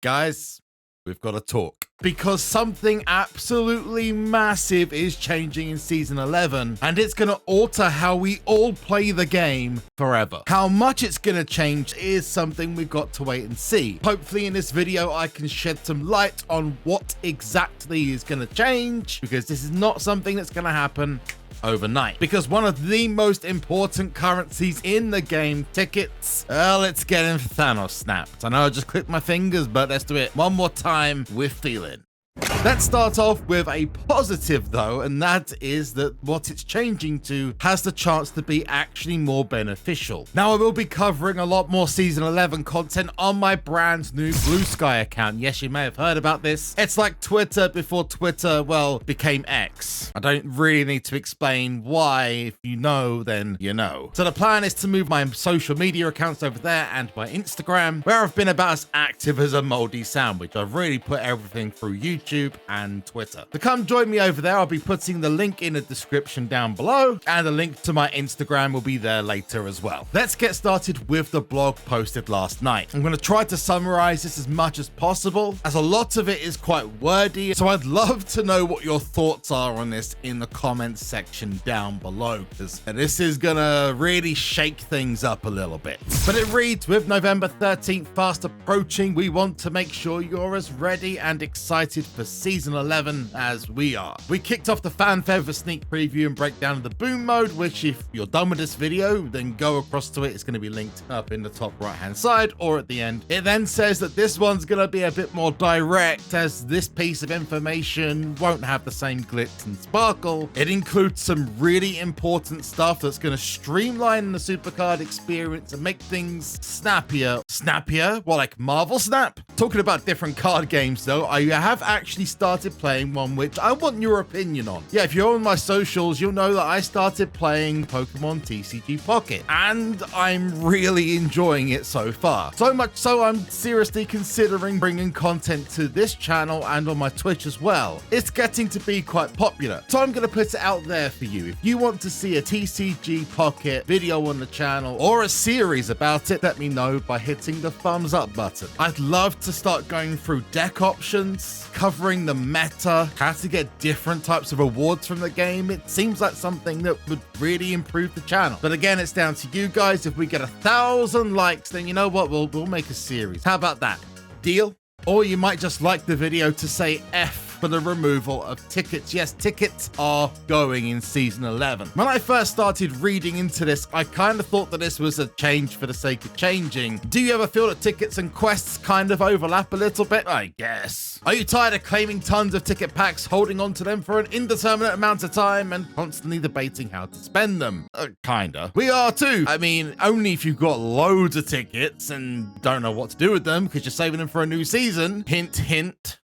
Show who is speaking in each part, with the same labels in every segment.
Speaker 1: Guys, we've got to talk. Because something absolutely massive is changing in Season 11, and it's going to alter how we all play the game forever. How much it's going to change is something we've got to wait and see. Hopefully in this video I can shed some light on what exactly is going to change, because this is not something that's going to happen overnight. Because one of the most important currencies in the game, tickets, well, it's getting Thanos snapped. I know I just clicked my fingers, but let's do it one more time with feeling. Let's start off with a positive though, and that is that what it's changing to has the chance to be actually more beneficial. Now, I will be covering a lot more Season 11 content on my brand new Blue Sky account. Yes, you may have heard about this. It's like Twitter before Twitter, well, became X. I don't really need to explain why. If you know, then you know. So the plan is to move my social media accounts over there and my Instagram, where I've been about as active as a moldy sandwich. I've really put everything through YouTube and Twitter. To come join me over there, I'll be putting the link in the description down below, and a link to my Instagram will be there later as well. Let's get started with the blog posted last night. I'm going to try to summarize this as much as possible, as a lot of it is quite wordy, so I'd love to know what your thoughts are on this in the comments section down below, because this is going to really shake things up a little bit. But it reads, with November 13th fast approaching, we want to make sure you're as ready and excited for Season 11 as we are. We kicked off the favour sneak preview and breakdown of the boom mode, which if you're done with this video, then go across to it. It's going to be linked up in the top right hand side or at the end. It then says that this one's going to be a bit more direct, as this piece of information won't have the same glitz and sparkle. It includes some really important stuff that's going to streamline the SuperCard experience and make things snappier. Snappier? Well, like Marvel Snap? Talking about different card games though, I have actually started playing one which I want your opinion on. Yeah, if you're on my socials, you'll know that I started playing Pokemon TCG Pocket, and I'm really enjoying it so far. So much so I'm seriously considering bringing content to this channel and on my Twitch as well. It's getting to be quite popular, so I'm going to put it out there for you. If you want to see a TCG Pocket video on the channel or a series about it, let me know by hitting the thumbs up button. I'd love to start going through deck options, covering the meta, how to get different types of rewards from the game. It seems like something that would really improve the channel. But again, it's down to you guys. If we get 1,000 likes, then you know what? We'll make a series. How about that? Deal? Or you might just like the video to say F for the removal of tickets. Yes, tickets are going in Season 11. When I first started reading into this, I kind of thought that this was a change for the sake of changing. Do you ever feel that tickets and quests kind of overlap a little bit? I guess. Are you tired of claiming tons of ticket packs, holding on to them for an indeterminate amount of time, and constantly debating how to spend them? Kinda. We are too. I mean, only if you've got loads of tickets and don't know what to do with them because you're saving them for a new season. Hint, hint.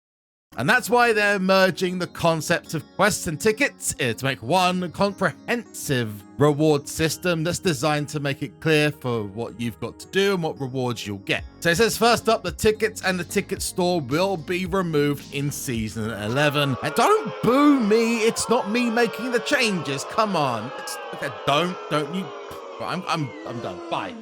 Speaker 1: And that's why they're merging the concept of quests and tickets to make one comprehensive reward system that's designed to make it clear for what you've got to do and what rewards you'll get. So it says, first up, the tickets and the ticket store will be removed in Season 11. And don't boo me, it's not me making the changes. Come on. Okay, don't you. I'm done. Bye.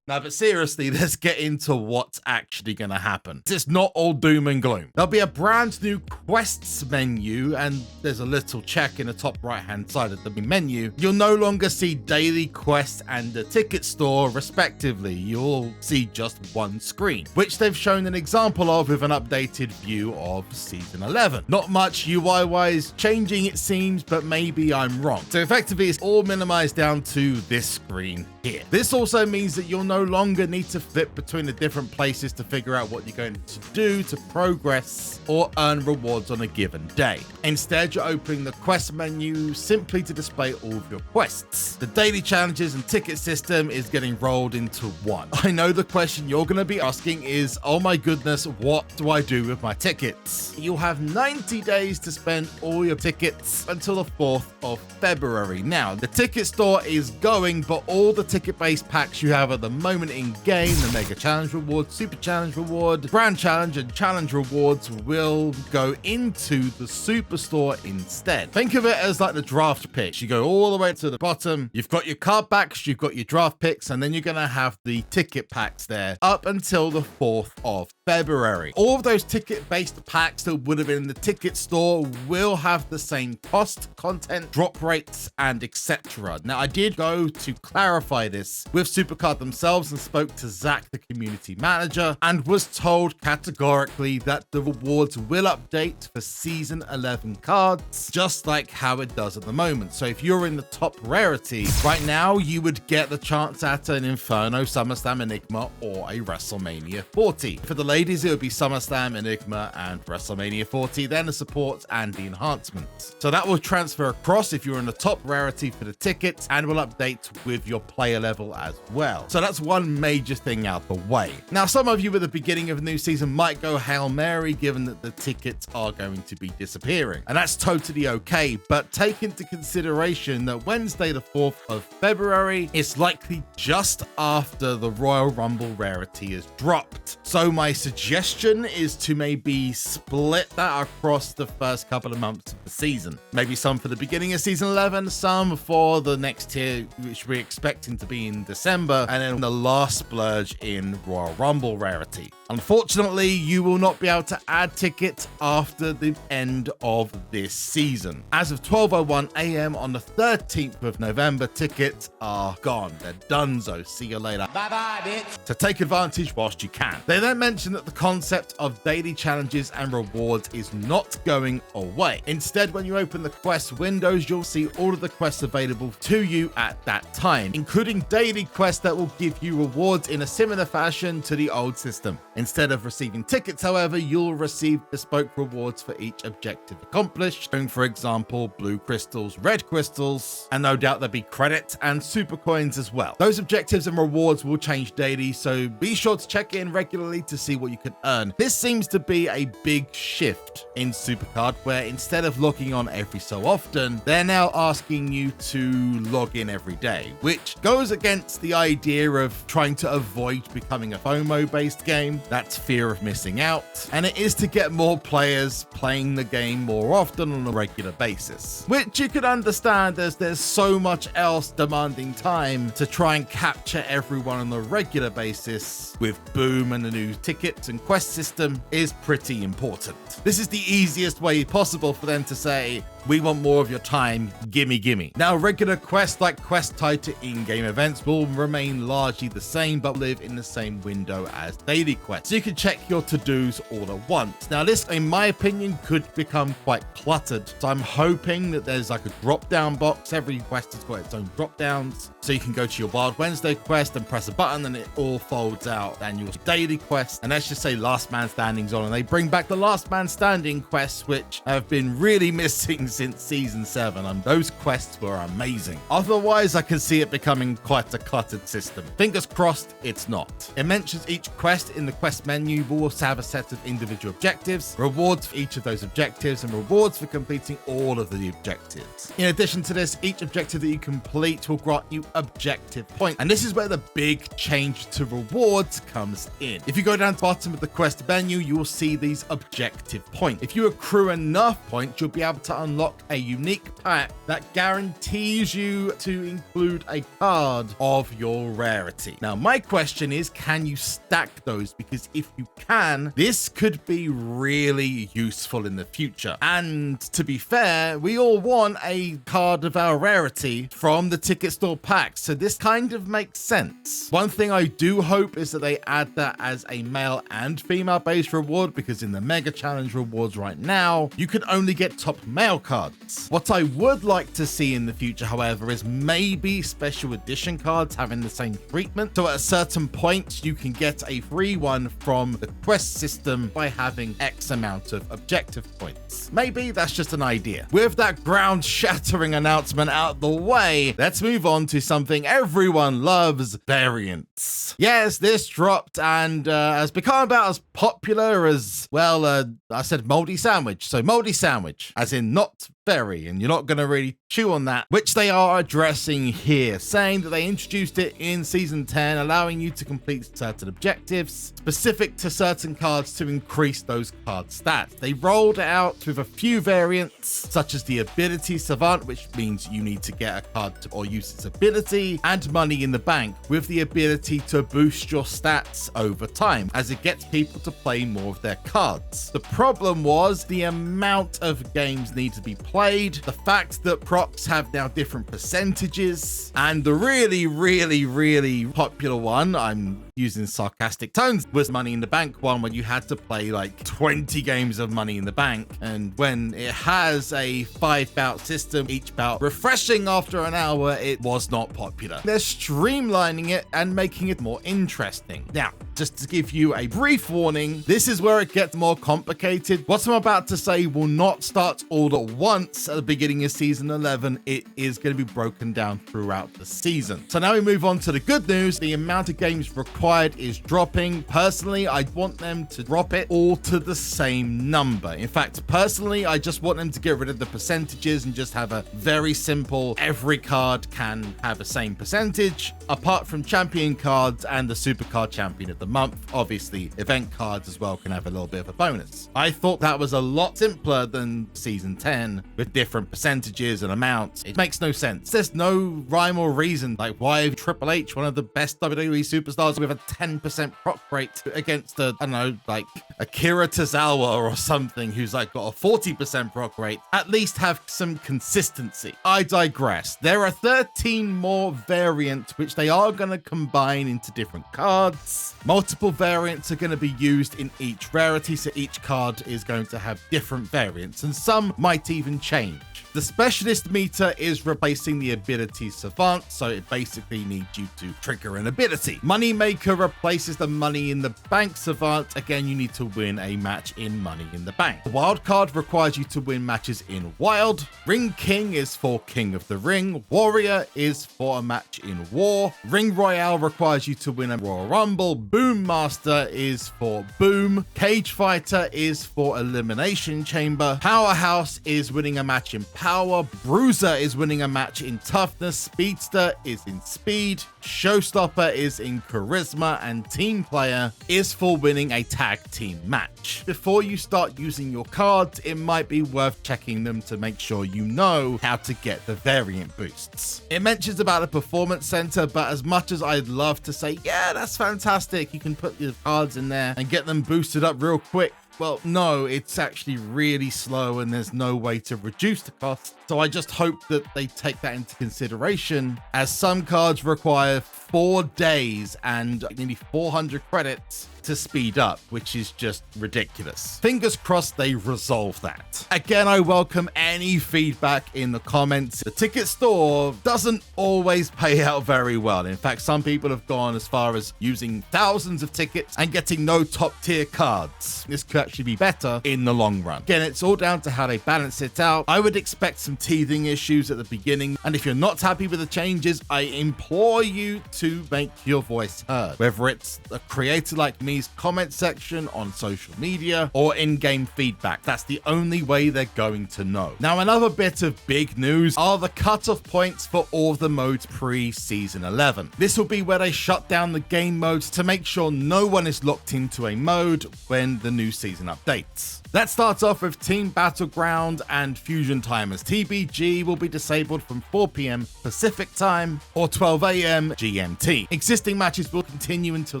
Speaker 1: No, but seriously, let's get into what's actually going to happen. It's not all doom and gloom. There'll be a brand new quests menu, and there's a little check in the top right-hand side of the menu. You'll no longer see daily quests and the ticket store, respectively. You'll see just one screen, which they've shown an example of with an updated view of Season 11. Not much UI-wise changing, it seems, but maybe I'm wrong. So effectively, it's all minimized down to this screen here. This also means that you'll no longer need to flip between the different places to figure out what you're going to do to progress or earn rewards on a given day. Instead, you're opening the quest menu simply to display all of your quests. The daily challenges and ticket system is getting rolled into one. I know the question you're going to be asking is, oh my goodness, what do I do with my tickets? You'll have 90 days to spend all your tickets until the 4th of February. Now, the ticket store is going, but all the ticket-based packs you have at the moment in-game, the Mega Challenge Reward, Super Challenge Reward, Grand Challenge, and Challenge Rewards will go into the Superstore instead. Think of it as like the draft picks. You go all the way to the bottom, you've got your card backs, you've got your draft picks, and then you're going to have the ticket packs there up until the 4th of February. All of those ticket-based packs that would have been in the ticket store will have the same cost, content, drop rates, and etc. Now, I did go to clarify this with SuperCard themselves and spoke to Zach, the community manager, and was told categorically that the rewards will update for Season 11 cards, just like how it does at the moment. So if you're in the top rarity, right now you would get the chance at an Inferno, SummerSlam Enigma, or a WrestleMania 40. For the ladies, it would be SummerSlam Enigma and WrestleMania 40, then the support and the enhancements. So that will transfer across if you're in the top rarity for the tickets and will update with your player level as well. So that's one major thing out the way. Now, some of you at the beginning of the new season might go Hail Mary given that the tickets are going to be disappearing. And that's totally okay, but take into consideration that Wednesday the 4th of February is likely just after the Royal Rumble rarity is dropped. So my suggestion is to maybe split that across the first couple of months of the season. Maybe some for the beginning of Season 11, some for the next tier, which we're expecting to be in December, and then the last splurge in Royal Rumble rarity. Unfortunately, you will not be able to add tickets after the end of this season. As of 12:01 a.m. on the 13th of November, tickets are gone. They're donezo. See you later. Bye-bye, bitch. So take advantage whilst you can. They then mention that the concept of daily challenges and rewards is not going away. Instead, when you open the quest windows, you'll see all of the quests available to you at that time, including daily quests that will give you rewards in a similar fashion to the old system. Instead of receiving tickets, however, you'll receive bespoke rewards for each objective accomplished, showing, for example, blue crystals, red crystals, and no doubt there'll be credits and super coins as well. Those objectives and rewards will change daily, so be sure to check in regularly to see what you can earn. This seems to be a big shift in SuperCard, where instead of logging on every so often, they're now asking you to log in every day, which goes against the idea of trying to avoid becoming a FOMO-based game. That's fear of missing out, and it is to get more players playing the game more often on a regular basis, which you could understand as there's so much else demanding time to try and capture everyone on a regular basis. With Boom and the new tickets and quest system is pretty important. This is the easiest way possible for them to say, we want more of your time, gimme. Now, regular quests like quests tied to in-game events will remain largely the same, but live in the same window as daily quests. So you can check your to-dos all at once. Now, this, in my opinion, could become quite cluttered. So I'm hoping that there's like a drop-down box. Every quest has got its own drop-downs. So you can go to your Wild Wednesday quest and press a button and it all folds out. And your daily quest, and let's just say Last Man Standing's on, and they bring back the Last Man Standing quests, which have been really missing since Season 7, and those quests were amazing. Otherwise, I can see it becoming quite a cluttered system. Fingers crossed, it's not. It mentions each quest in the quest menu will also have a set of individual objectives, rewards for each of those objectives, and rewards for completing all of the objectives. In addition to this, each objective that you complete will grant you objective points, and this is where the big change to rewards comes in. If you go down to the bottom of the quest menu, you will see these objective points. If you accrue enough points, you'll be able to unlock a unique pack that guarantees you to include a card of your rarity. Now, my question is, can you stack those? Because if you can, this could be really useful in the future. And to be fair, we all want a card of our rarity from the ticket store packs, so this kind of makes sense. One thing I do hope is that they add that as a male and female based reward, because in the Mega Challenge rewards right now, you can only get top male cards. What I would like to see in the future, however, is maybe special edition cards having the same treatment. So at a certain point, you can get a free one from the quest system by having X amount of objective points. Maybe that's just an idea. With that ground-shattering announcement out the way, let's move on to something everyone loves, variants. Yes, this dropped and has become about as popular as, well, I said moldy sandwich. So moldy sandwich, as in not very, and you're not going to really chew on that, which they are addressing here, saying that they introduced it in Season 10, allowing you to complete certain objectives specific to certain cards to increase those card stats. They rolled it out with a few variants, such as the ability savant, which means you need to get a card or use its ability, and money in the bank, with the ability to boost your stats over time as it gets people to play more of their cards. The problem was the amount of games need to be played, the fact that procs have now different percentages, and the really popular one, I'm using sarcastic tones, was Money in the Bank one, when you had to play like 20 games of Money in the Bank. And when it has a 5-bout system, each bout refreshing after an hour, it was not popular. They're streamlining it and making it more interesting. Now, just to give you a brief warning, this is where it gets more complicated. What I'm about to say will not start all at once at the beginning of Season 11. It is going to be broken down throughout the season. So now we move on to the good news. The amount of games required is dropping. Personally, I want them to drop it all to the same number. In fact, personally, I just want them to get rid of the percentages and just have a very simple, every card can have the same percentage, apart from champion cards and the SuperCard champion of the month. Obviously, event cards as well can have a little bit of a bonus. I thought that was a lot simpler than Season 10 with different percentages and amounts. It makes no sense. There's no rhyme or reason. Like, why Triple H, one of the best WWE superstars, with a 10% proc rate against I don't know, like Akira Tozawa or something, who's like got a 40% proc rate, at least have some consistency. I digress. There are 13 more variants which they are going to combine into different cards. Multiple variants are going to be used in each rarity, so each card is going to have different variants, and some might even change. The specialist meter is replacing the ability savant, so it basically needs you to trigger an ability. Moneymaker replaces the money in the bank savant. Again, you need to win a match in Money in the Bank. The wild card requires you to win matches in Wild. Ring King is for King of the Ring. Warrior is for a match in War. Ring Royale requires you to win a Royal Rumble. Boom Master is for Boom. Cage Fighter is for Elimination Chamber. Powerhouse is winning a match in Power. Bruiser is winning a match in Toughness. Speedster is in Speed. Showstopper is in Charisma, and Team Player is for winning a tag team match. Before you start using your cards, it might be worth checking them to make sure you know how to get the variant boosts. It mentions about a performance center, but as much as I'd love to say, yeah, that's fantastic, you can put your cards in there and get them boosted up real quick, well, no, it's actually really slow and there's no way to reduce the cost. So I just hope that they take that into consideration, as some cards require 4 days and nearly 400 credits to speed up, which is just ridiculous. Fingers crossed they resolve that. Again, I welcome any feedback in the comments. The ticket store doesn't always pay out very well. In fact, some people have gone as far as using thousands of tickets and getting no top tier cards. This could actually be better in the long run. Again, it's all down to how they balance it out. I would expect some teething issues at the beginning, and if you're not happy with the changes, I implore you to make your voice heard, whether it's a creator like me's comment section on social media or in-game feedback. That's the only way they're going to know. Now, another bit of big news are the cutoff points for all of the modes pre-Season 11. This will be where they shut down the game modes to make sure no one is locked into a mode when the new season updates. That starts off with Team Battleground and Fusion Timers. TBG will be disabled from 4 p.m. Pacific Time or 12 a.m. GMT. Existing matches will continue until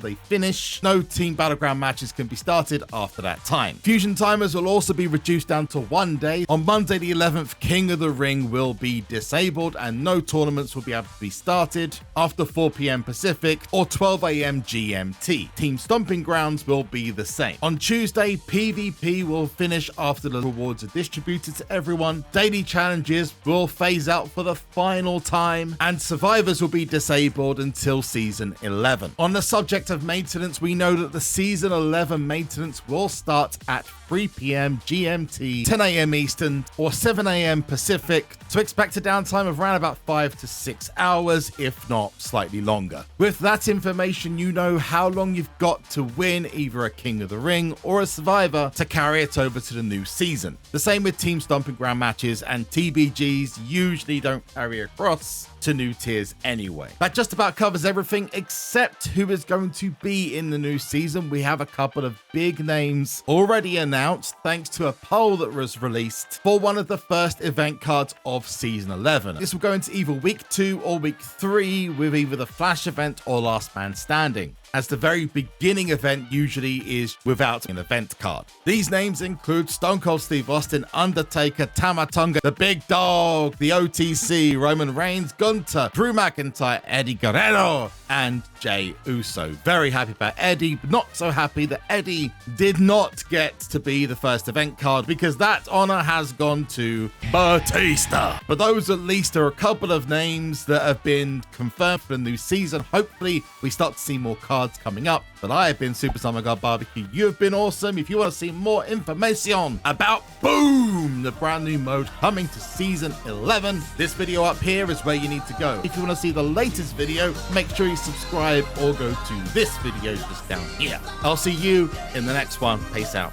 Speaker 1: they finish. No Team Battleground matches can be started after that time. Fusion Timers will also be reduced down to 1 day. On Monday the 11th, King of the Ring will be disabled and no tournaments will be able to be started after 4 p.m. Pacific or 12 a.m. GMT. Team Stomping Grounds will be the same. On Tuesday, PvP will finish after the rewards are distributed to everyone. Daily challenges will phase out for the final time, and survivors will be disabled until Season 11. On the subject of maintenance, we know that the Season 11 maintenance will start at 3 p.m. GMT, 10 a.m. Eastern, or 7 a.m. Pacific, to expect a downtime of around about 5 to 6 hours, if not slightly longer. With that information, you know how long you've got to win either a King of the Ring or a Survivor to carry it over to the new season. The same with Team Stomping Ground matches, and TBGs usually don't carry across to new tiers anyway. That just about covers everything except who is going to be in the new season. We have a couple of big names already announced thanks to a poll that was released for one of the first event cards of Season 11. This will go into either Week 2 or Week 3 with either the Flash event or Last Man Standing, as the very beginning event usually is without an event card. These names include Stone Cold Steve Austin, Undertaker, Tama Tonga, The Big Dog, the OTC, Roman Reigns, Gunter, Drew McIntyre, Eddie Guerrero, and Jey Uso. Very happy about Eddie, but not so happy that Eddie did not get to be the first event card because that honor has gone to Batista. But those at least are a couple of names that have been confirmed for the new season. Hopefully we start to see more cards coming up. But I have been SuperZombieBBQ. You have been awesome. If you want to see more information about Boom, the brand new mode coming to Season 11, this video up here is where you need to go. If you want to see the latest video, make sure you subscribe or go to this video just down here. I'll see you in the next one. Peace out.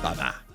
Speaker 1: Bye-bye.